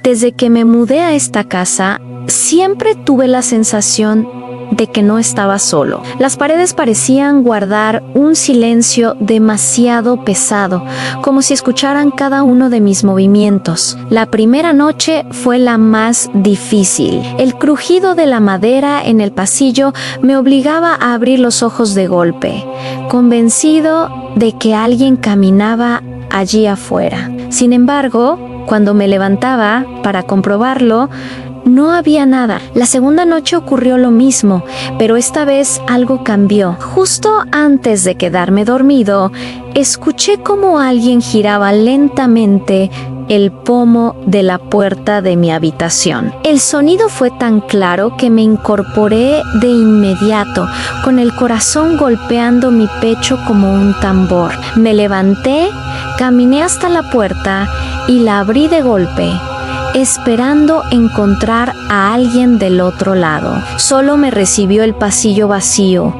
Desde que me mudé a esta casa, siempre tuve la sensación de que no estaba solo. Las paredes parecían guardar un silencio demasiado pesado, como si escucharan cada uno de mis movimientos. La primera noche fue la más difícil. El crujido de la madera en el pasillo me obligaba a abrir los ojos de golpe, convencido de que alguien caminaba allí afuera. Sin embargo, cuando me levantaba para comprobarlo, no había nada. La segunda noche ocurrió lo mismo, pero esta vez algo cambió. Justo antes de quedarme dormido, escuché cómo alguien giraba lentamente el pomo de la puerta de mi habitación. El sonido fue tan claro que me incorporé de inmediato, con el corazón golpeando mi pecho como un tambor. Me levanté, caminé hasta la puerta y la abrí de golpe, esperando encontrar a alguien del otro lado. Solo me recibió el pasillo vacío,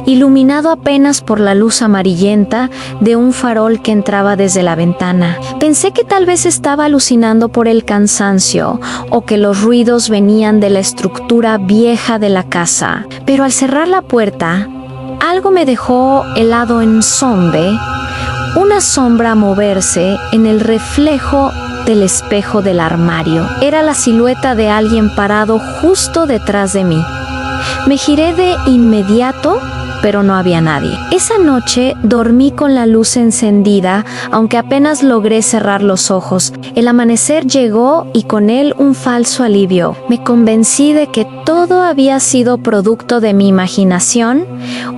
iluminado apenas por la luz amarillenta de un farol que entraba desde la ventana. Pensé que tal vez estaba alucinando por el cansancio o que los ruidos venían de la estructura vieja de la casa. Pero al cerrar la puerta, algo me dejó helado en zombie, una sombra a moverse en el reflejo del espejo del armario. Era la silueta de alguien parado justo detrás de mí. Me giré de inmediato, pero no había nadie. Esa noche dormí con la luz encendida, aunque apenas logré cerrar los ojos. El amanecer llegó y con él un falso alivio. Me convencí de que todo había sido producto de mi imaginación,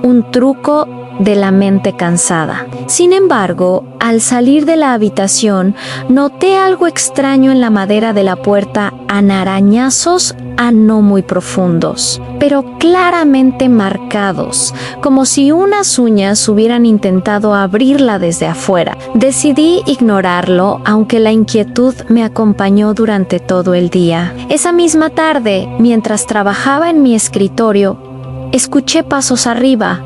un truco de la mente cansada. Sin embargo, al salir de la habitación, noté algo extraño en la madera de la puerta, arañazos no muy profundos, pero claramente marcados, como si unas uñas hubieran intentado abrirla desde afuera. Decidí ignorarlo, aunque la inquietud me acompañó durante todo el día. Esa misma tarde, mientras trabajaba en mi escritorio, escuché pasos arriba,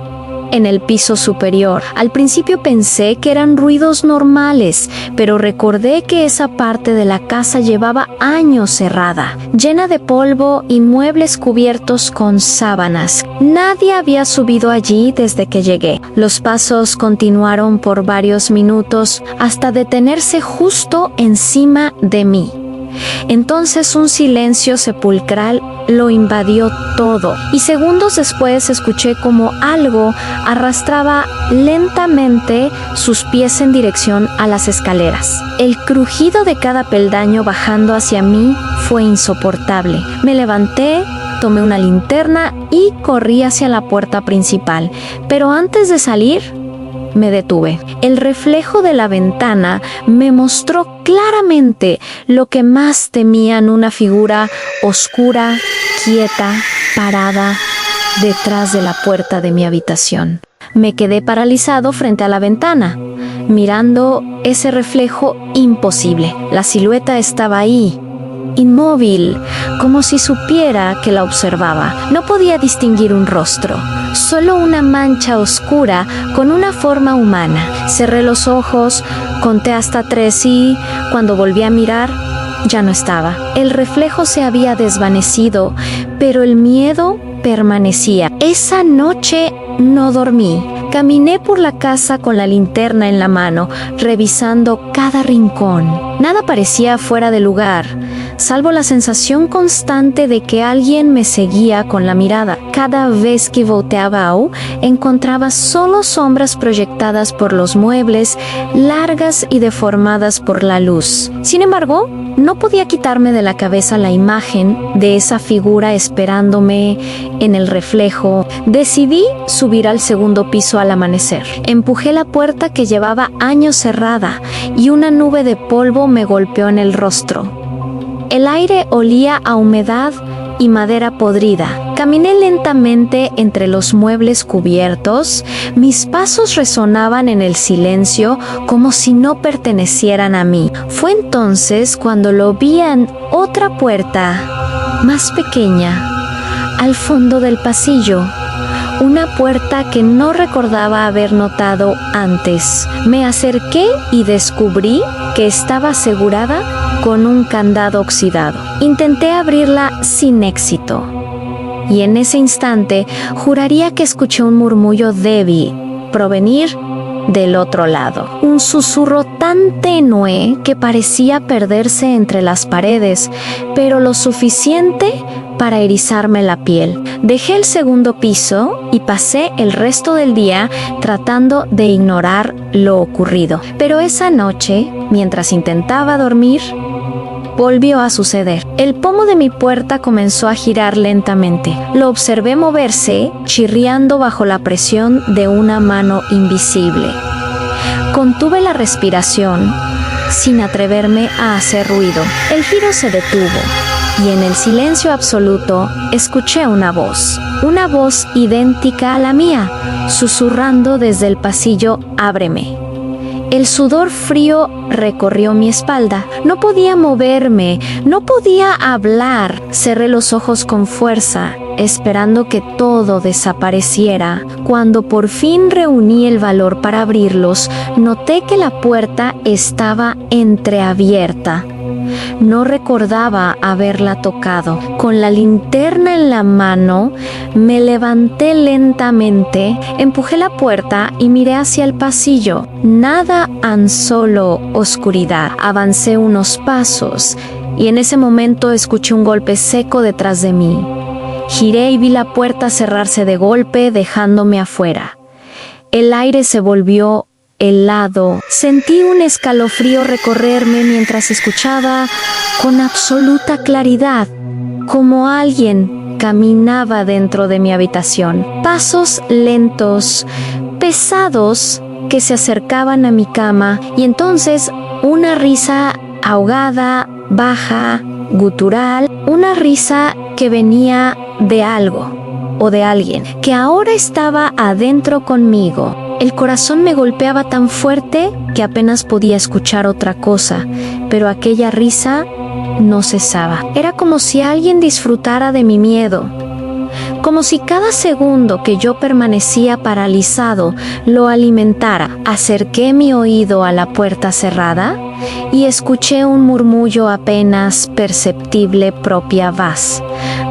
en el piso superior. Al principio pensé que eran ruidos normales, pero recordé que esa parte de la casa llevaba años cerrada, llena de polvo y muebles cubiertos con sábanas. Nadie había subido allí desde que llegué. Los pasos continuaron por varios minutos hasta detenerse justo encima de mí. Entonces un silencio sepulcral lo invadió todo, y segundos después escuché como algo arrastraba lentamente sus pies en dirección a las escaleras. El crujido de cada peldaño bajando hacia mí fue insoportable. Me levanté, tomé una linterna y corrí hacia la puerta principal, pero antes de salir, me detuve. El reflejo de la ventana me mostró claramente lo que más temían: una figura oscura, quieta, parada detrás de la puerta de mi habitación. Me quedé paralizado frente a la ventana, mirando ese reflejo imposible. La silueta estaba ahí, inmóvil, como si supiera que la observaba. No podía distinguir un rostro, solo una mancha oscura con una forma humana. Cerré los ojos, conté hasta 3 y, cuando volví a mirar, ya no estaba. El reflejo se había desvanecido, pero el miedo permanecía. Esa noche no dormí. Caminé por la casa con la linterna en la mano, revisando cada rincón. Nada parecía fuera de lugar, salvo la sensación constante de que alguien me seguía con la mirada. Cada vez que volteaba, encontraba solo sombras proyectadas por los muebles, largas y deformadas por la luz. Sin embargo, no podía quitarme de la cabeza la imagen de esa figura esperándome en el reflejo. Decidí subir al segundo piso al amanecer. Empujé la puerta que llevaba años cerrada y una nube de polvo me golpeó en el rostro. El aire olía a humedad y madera podrida. Caminé lentamente entre los muebles cubiertos. Mis pasos resonaban en el silencio como si no pertenecieran a mí. Fue entonces cuando lo vi en otra puerta, más pequeña, al fondo del pasillo. una puerta que no recordaba haber notado antes. Me acerqué y descubrí que estaba asegurada con un candado oxidado. Intenté abrirla sin éxito. Y en ese instante juraría que escuché un murmullo débil provenir del otro lado. Un susurro tan tenue que parecía perderse entre las paredes, pero lo suficiente para erizarme la piel. Dejé el segundo piso y pasé el resto del día tratando de ignorar lo ocurrido. Pero esa noche, mientras intentaba dormir, volvió a suceder. El pomo de mi puerta comenzó a girar lentamente. Lo observé moverse, chirriando bajo la presión de una mano invisible. Contuve la respiración, sin atreverme a hacer ruido. El giro se detuvo, y en el silencio absoluto escuché una voz idéntica a la mía, susurrando desde el pasillo: «Ábreme». El sudor frío recorrió mi espalda. No podía moverme, no podía hablar. Cerré los ojos con fuerza, esperando que todo desapareciera. Cuando por fin reuní el valor para abrirlos, noté que la puerta estaba entreabierta. No recordaba haberla tocado. Con la linterna en la mano, me levanté lentamente, empujé la puerta y miré hacia el pasillo. Nada, solo oscuridad. Avancé unos pasos y en ese momento escuché un golpe seco detrás de mí. Giré y vi la puerta cerrarse de golpe, dejándome afuera. El aire se volvió helado. Sentí un escalofrío recorrerme mientras escuchaba con absoluta claridad cómo alguien caminaba dentro de mi habitación. Pasos lentos, pesados, que se acercaban a mi cama, y entonces una risa ahogada, baja, gutural, una risa que venía de algo o de alguien que ahora estaba adentro conmigo. El corazón me golpeaba tan fuerte que apenas podía escuchar otra cosa, pero aquella risa no cesaba. Era como si alguien disfrutara de mi miedo, como si cada segundo que yo permanecía paralizado lo alimentara. Acerqué mi oído a la puerta cerrada y escuché un murmullo apenas perceptible propia voz,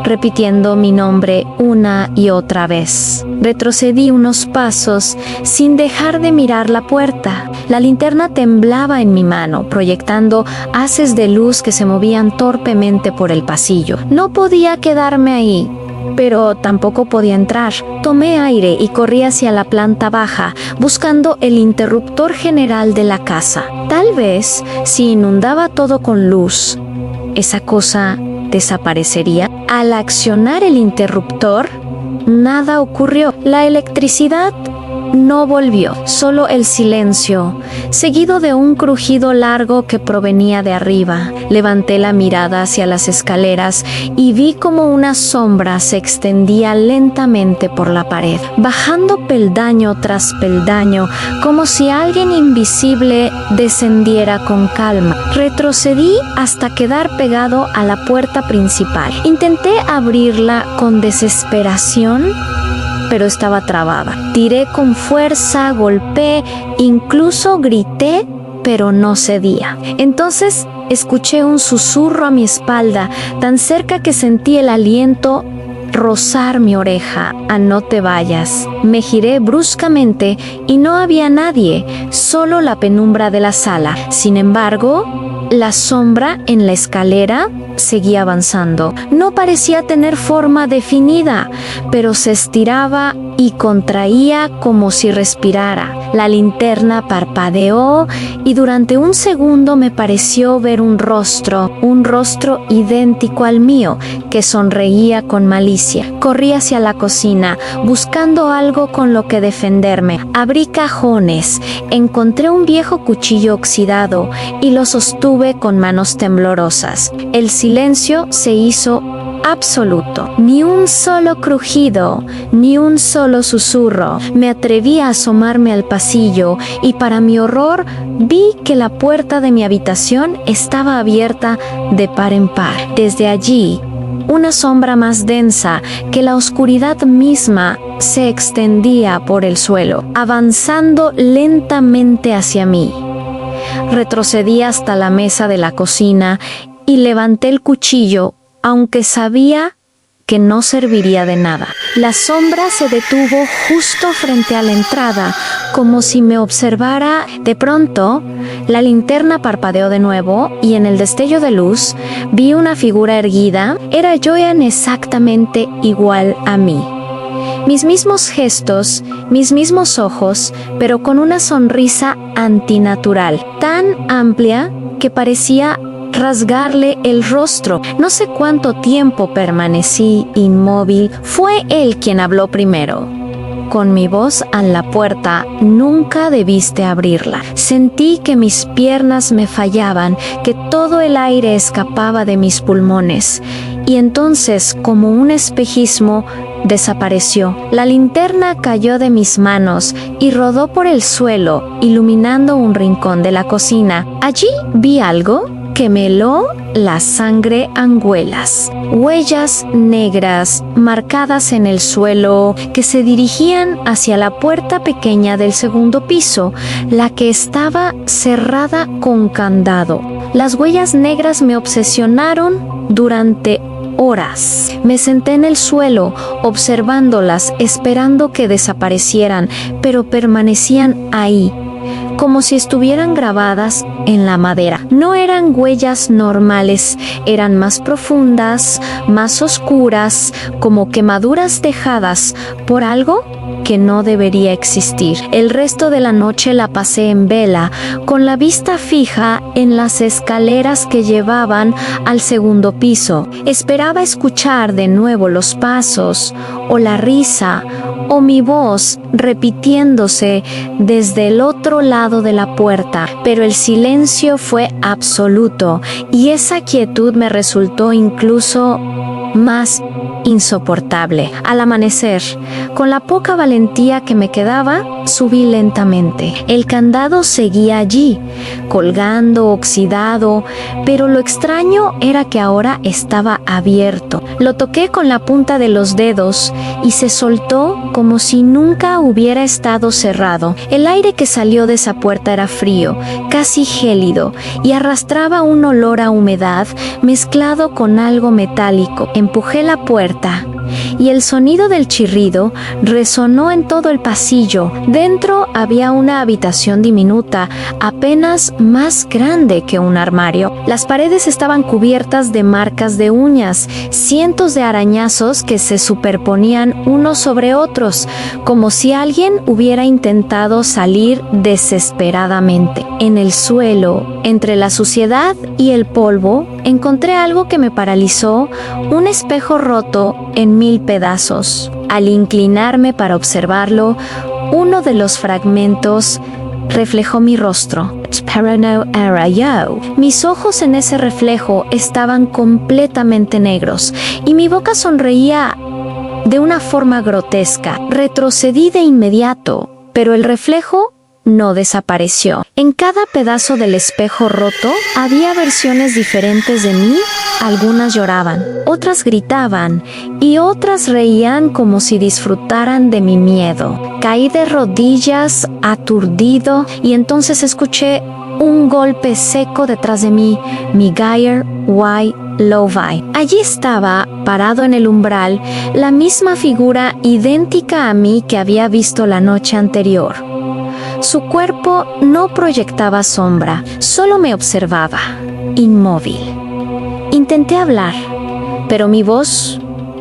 repitiendo mi nombre una y otra vez. Retrocedí unos pasos sin dejar de mirar la puerta. La linterna temblaba en mi mano, proyectando haces de luz que se movían torpemente por el pasillo. No podía quedarme ahí, pero tampoco podía entrar. Tomé aire y corrí hacia la planta baja, buscando el interruptor general de la casa. Tal vez, si inundaba todo con luz, esa cosa desaparecería. Al accionar el interruptor, nada ocurrió. La electricidad no volvió, solo el silencio, seguido de un crujido largo que provenía de arriba. Levanté la mirada hacia las escaleras y vi como una sombra se extendía lentamente por la pared, bajando peldaño tras peldaño, como si alguien invisible descendiera con calma. Retrocedí hasta quedar pegado a la puerta principal. Intenté abrirla con desesperación, pero estaba trabada. Tiré con fuerza, golpeé, incluso grité, pero no cedía. Entonces escuché un susurro a mi espalda, tan cerca que sentí el aliento rozar mi oreja: «No te vayas». Me giré bruscamente y no había nadie, solo la penumbra de la sala. Sin embargo, la sombra en la escalera seguía avanzando. No parecía tener forma definida, pero se estiraba y contraía como si respirara. La linterna parpadeó y durante un segundo me pareció ver un rostro idéntico al mío, que sonreía con malicia. Corrí hacia la cocina, buscando algo con lo que defenderme. Abrí cajones, encontré un viejo cuchillo oxidado y lo sostuve con manos temblorosas. El silencio se hizo absoluto. Ni un solo crujido, ni un solo susurro. Me atreví a asomarme al pasillo y, para mi horror, vi que la puerta de mi habitación estaba abierta de par en par. Desde allí, una sombra más densa que la oscuridad misma se extendía por el suelo, avanzando lentamente hacia mí. Retrocedí hasta la mesa de la cocina y levanté el cuchillo, aunque sabía que no serviría de nada. La sombra se detuvo justo frente a la entrada, como si me observara. De pronto, la linterna parpadeó de nuevo y en el destello de luz vi una figura erguida. Era Joanne exactamente igual a mí. Mis mismos gestos, mis mismos ojos, pero con una sonrisa antinatural, tan amplia que parecía rasgarle el rostro. No sé cuánto tiempo permanecí inmóvil. Fue él quien habló primero. Con mi voz a la puerta, nunca debiste abrirla. Sentí que mis piernas me fallaban, que todo el aire escapaba de mis pulmones. Y entonces, como un espejismo, desapareció. La linterna cayó de mis manos y rodó por el suelo, iluminando un rincón de la cocina. Allí vi algo que me heló la sangre a anguelas. Huellas negras marcadas en el suelo que se dirigían hacia la puerta pequeña del segundo piso, la que estaba cerrada con candado. Las huellas negras me obsesionaron durante horas. Me senté en el suelo, observándolas, esperando que desaparecieran, pero permanecían ahí, como si estuvieran grabadas en la madera. No eran huellas normales, eran más profundas, más oscuras, como quemaduras dejadas por algo que no debería existir. El resto de la noche la pasé en vela, con la vista fija en las escaleras que llevaban al segundo piso. Esperaba escuchar de nuevo los pasos, o la risa, o mi voz repitiéndose desde el otro lado de la puerta, pero el silencio fue absoluto y esa quietud me resultó incluso más insoportable. Al amanecer, con la poca valentía que me quedaba, subí lentamente. El candado seguía allí, colgando, oxidado, pero lo extraño era que ahora estaba abierto. Lo toqué con la punta de los dedos y se soltó como si nunca hubiera estado cerrado. El aire que salió de esa puerta era frío, casi gélido, y arrastraba un olor a humedad mezclado con algo metálico. Empujé la puerta y el sonido del chirrido resonó en todo el pasillo. Dentro había una habitación diminuta, apenas más grande que un armario. Las paredes estaban cubiertas de marcas de uñas, cientos de arañazos que se superponían unos sobre otros, como si alguien hubiera intentado salir desesperadamente. En el suelo, entre la suciedad y el polvo, encontré algo que me paralizó, un espejo roto en 1000 pedazos. Al inclinarme para observarlo, uno de los fragmentos reflejó mi rostro. Pero no era yo. Mis ojos en ese reflejo estaban completamente negros y mi boca sonreía de una forma grotesca. Retrocedí de inmediato, pero el reflejo no desapareció. En cada pedazo del espejo roto había versiones diferentes de mí. Algunas lloraban, otras gritaban y otras reían como si disfrutaran de mi miedo. Caí de rodillas, aturdido, y entonces escuché un golpe seco detrás de mí. Miguel Y. Lovi. Allí estaba, parado en el umbral, la misma figura idéntica a mí que había visto la noche anterior. Su cuerpo no proyectaba sombra, solo me observaba, inmóvil. Intenté hablar, pero mi voz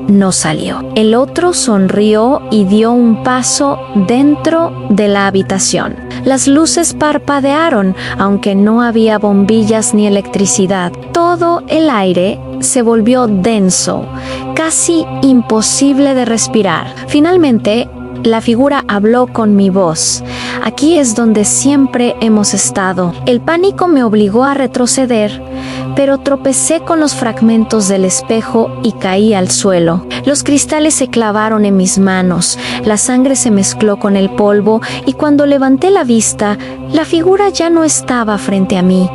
no salió. El otro sonrió y dio un paso dentro de la habitación. Las luces parpadearon, aunque no había bombillas ni electricidad. Todo el aire se volvió denso, casi imposible de respirar. Finalmente, la figura habló con mi voz. Aquí es donde siempre hemos estado. El pánico me obligó a retroceder, pero tropecé con los fragmentos del espejo y caí al suelo. Los cristales se clavaron en mis manos, la sangre se mezcló con el polvo y cuando levanté la vista, la figura ya no estaba frente a mí.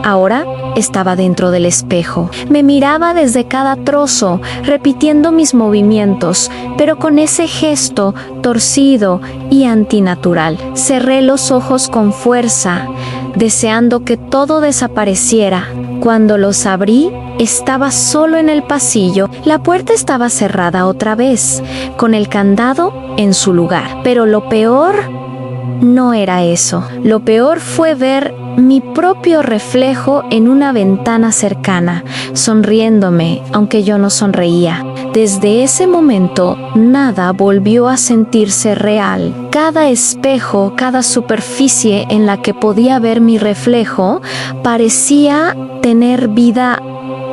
Ahora estaba dentro del espejo. Me miraba desde cada trozo, repitiendo mis movimientos, pero con ese gesto torcido y antinatural. Cerré los ojos con fuerza, deseando que todo desapareciera. Cuando los abrí, estaba solo en el pasillo. La puerta estaba cerrada otra vez, con el candado en su lugar. Pero lo peor no era eso. Lo peor fue ver mi propio reflejo en una ventana cercana, sonriéndome, aunque yo no sonreía. Desde ese momento, nada volvió a sentirse real. Cada espejo, cada superficie en la que podía ver mi reflejo, parecía tener vida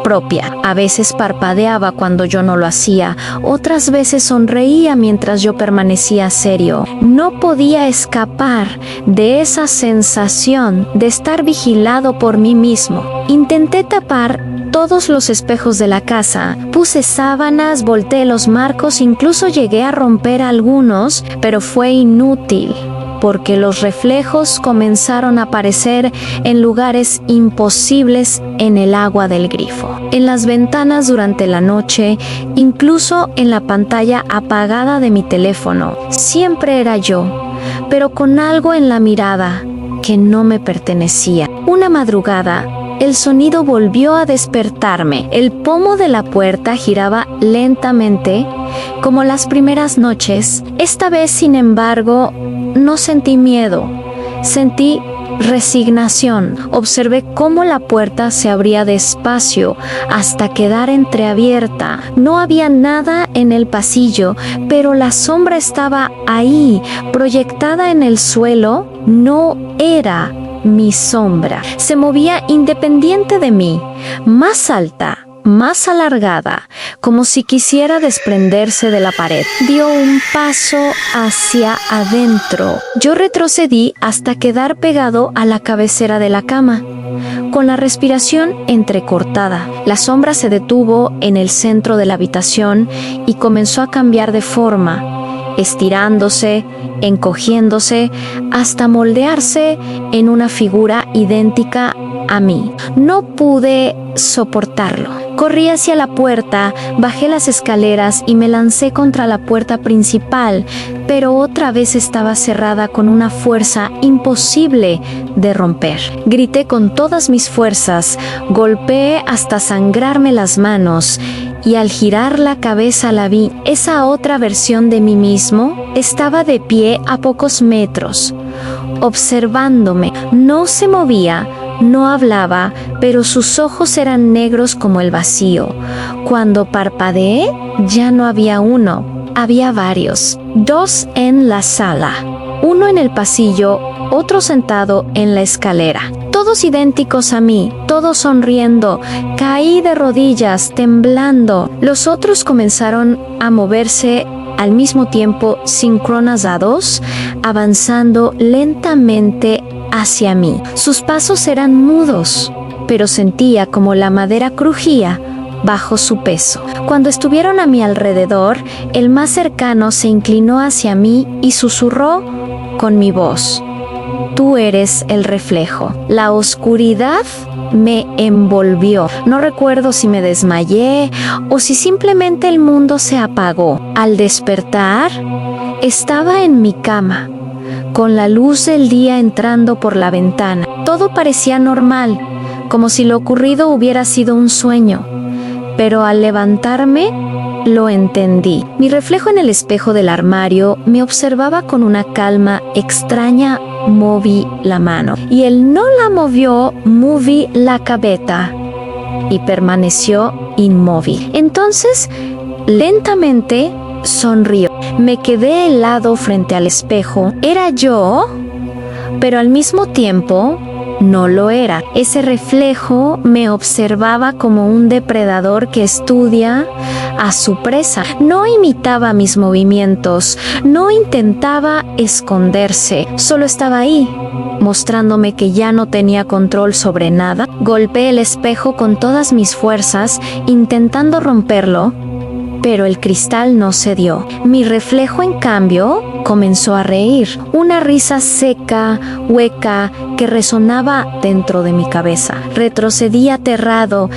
propia. A veces parpadeaba cuando yo no lo hacía, otras veces sonreía mientras yo permanecía serio. No podía escapar de esa sensación de estar vigilado por mí mismo. Intenté tapar todos los espejos de la casa, puse sábanas, volteé los marcos, incluso llegué a romper algunos, pero fue inútil, porque los reflejos comenzaron a aparecer en lugares imposibles en el agua del grifo, en las ventanas durante la noche, incluso en la pantalla apagada de mi teléfono. Siempre era yo, pero con algo en la mirada que no me pertenecía. Una madrugada, el sonido volvió a despertarme. El pomo de la puerta giraba lentamente, como las primeras noches. Esta vez, sin embargo, no sentí miedo, sentí resignación. Observé cómo la puerta se abría despacio hasta quedar entreabierta. No había nada en el pasillo, pero la sombra estaba ahí, proyectada en el suelo. No era mi sombra. Se movía independiente de mí, más alta, más alargada, como si quisiera desprenderse de la pared. Dio un paso hacia adentro. Yo retrocedí hasta quedar pegado a la cabecera de la cama, con la respiración entrecortada. La sombra se detuvo en el centro de la habitación y comenzó a cambiar de forma, estirándose, encogiéndose, hasta moldearse en una figura idéntica a mí. No pude soportarlo. Corrí hacia la puerta, bajé las escaleras y me lancé contra la puerta principal, pero otra vez estaba cerrada con una fuerza imposible de romper. Grité con todas mis fuerzas, golpeé hasta sangrarme las manos, y al girar la cabeza la vi. Esa otra versión de mí mismo estaba de pie a pocos metros, observándome. No se movía, no hablaba, pero sus ojos eran negros como el vacío. Cuando parpadeé, ya no había uno, había varios. Dos en la sala, uno en el pasillo, otro sentado en la escalera. Todos idénticos a mí, todos sonriendo. Caí de rodillas, temblando. Los otros comenzaron a moverse al mismo tiempo, sincronizados, avanzando lentamente hacia mí. Sus pasos eran mudos, pero sentía como la madera crujía bajo su peso. Cuando estuvieron a mi alrededor, el más cercano se inclinó hacia mí y susurró con mi voz: «Tú eres el reflejo». La oscuridad me envolvió. No recuerdo si me desmayé o si simplemente el mundo se apagó. Al despertar, estaba en mi cama, con la luz del día entrando por la ventana. Todo parecía normal, como si lo ocurrido hubiera sido un sueño. Pero al levantarme, lo entendí. Mi reflejo en el espejo del armario me observaba con una calma extraña. Moví la mano y él no la movió, moví la cabeza y permaneció inmóvil. Entonces, lentamente sonrió. Me quedé helado frente al espejo. Era yo, pero al mismo tiempo no lo era. Ese reflejo me observaba como un depredador que estudia a su presa. No imitaba mis movimientos, no intentaba esconderse, solo estaba ahí, mostrándome que ya no tenía control sobre nada. Golpeé el espejo con todas mis fuerzas, intentando romperlo, pero el cristal no cedió. Mi reflejo, en cambio, Comenzó a reír, una risa seca, hueca, que resonaba dentro de mi cabeza. Retrocedí aterrado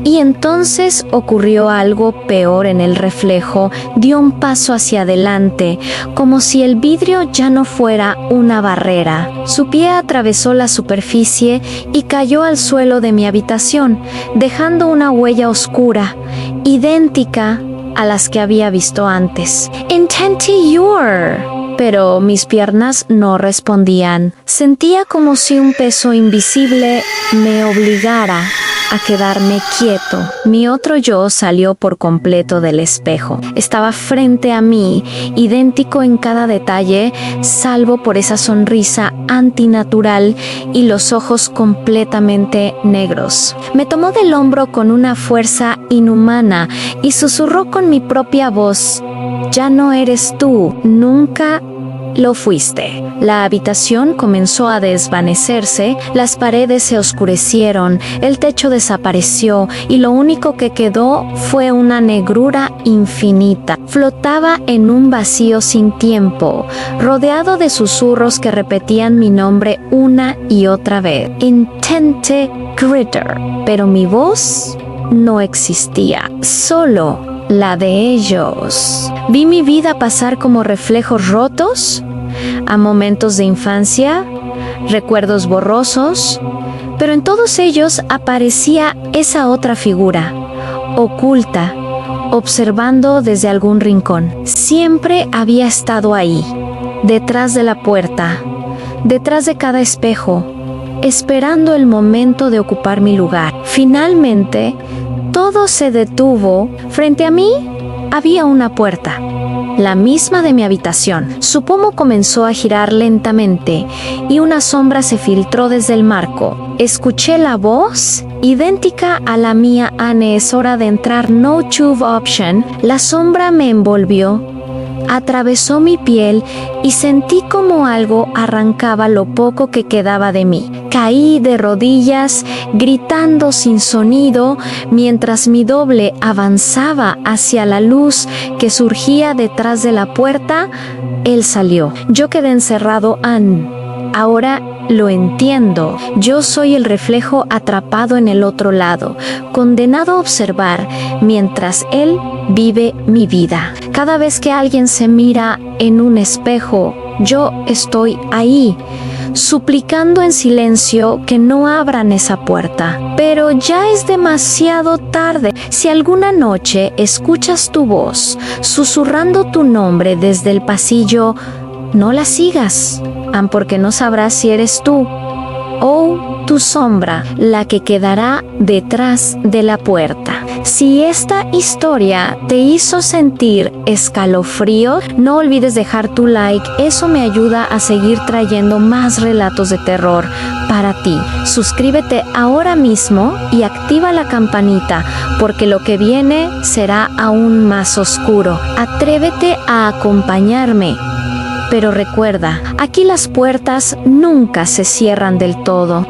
y entonces ocurrió algo peor en el reflejo. Dio un paso hacia adelante, como si el vidrio ya no fuera una barrera. Su pie atravesó la superficie y cayó al suelo de mi habitación, dejando una huella oscura, idéntica a las que había visto antes. Intenti your. Pero mis piernas no respondían. Sentía como si un peso invisible me obligara a quedarme quieto. Mi otro yo salió por completo del espejo. Estaba frente a mí, idéntico en cada detalle, salvo por esa sonrisa antinatural y los ojos completamente negros. Me tomó del hombro con una fuerza inhumana y susurró con mi propia voz: «Ya no eres tú, nunca lo fuiste». La habitación comenzó a desvanecerse, las paredes se oscurecieron, el techo desapareció y lo único que quedó fue una negrura infinita. Flotaba en un vacío sin tiempo, rodeado de susurros que repetían mi nombre una y otra vez. Intente Critter. Pero mi voz no existía, solo la de ellos. Vi mi vida pasar como reflejos rotos a momentos de infancia, recuerdos borrosos, pero en todos ellos aparecía esa otra figura, oculta, observando desde algún rincón. Siempre había estado ahí, detrás de la puerta, detrás de cada espejo, esperando el momento de ocupar mi lugar. Finalmente, todo se detuvo. Frente a mí había una puerta, la misma de mi habitación. Su pomo comenzó a girar lentamente y una sombra se filtró desde el marco. Escuché la voz, idéntica a la mía: «Anne, es hora de entrar, no tube option». La sombra me envolvió, atravesó mi piel y sentí como algo arrancaba lo poco que quedaba de mí. Caí de rodillas, gritando sin sonido, mientras mi doble avanzaba hacia la luz que surgía detrás de la puerta. Él salió. Yo quedé encerrado. Ahora lo entiendo. Yo soy el reflejo atrapado en el otro lado, condenado a observar mientras él vive mi vida. Cada vez que alguien se mira en un espejo, yo estoy ahí, suplicando en silencio que no abran esa puerta. Pero ya es demasiado tarde. Si alguna noche escuchas tu voz susurrando tu nombre desde el pasillo, no la sigas, porque no sabrás si eres tú o tu sombra la que quedará detrás de la puerta. Si esta historia te hizo sentir escalofrío, no olvides dejar tu like, eso me ayuda a seguir trayendo más relatos de terror para ti. Suscríbete ahora mismo y activa la campanita, porque lo que viene será aún más oscuro. Atrévete a acompañarme. Pero recuerda, aquí las puertas nunca se cierran del todo.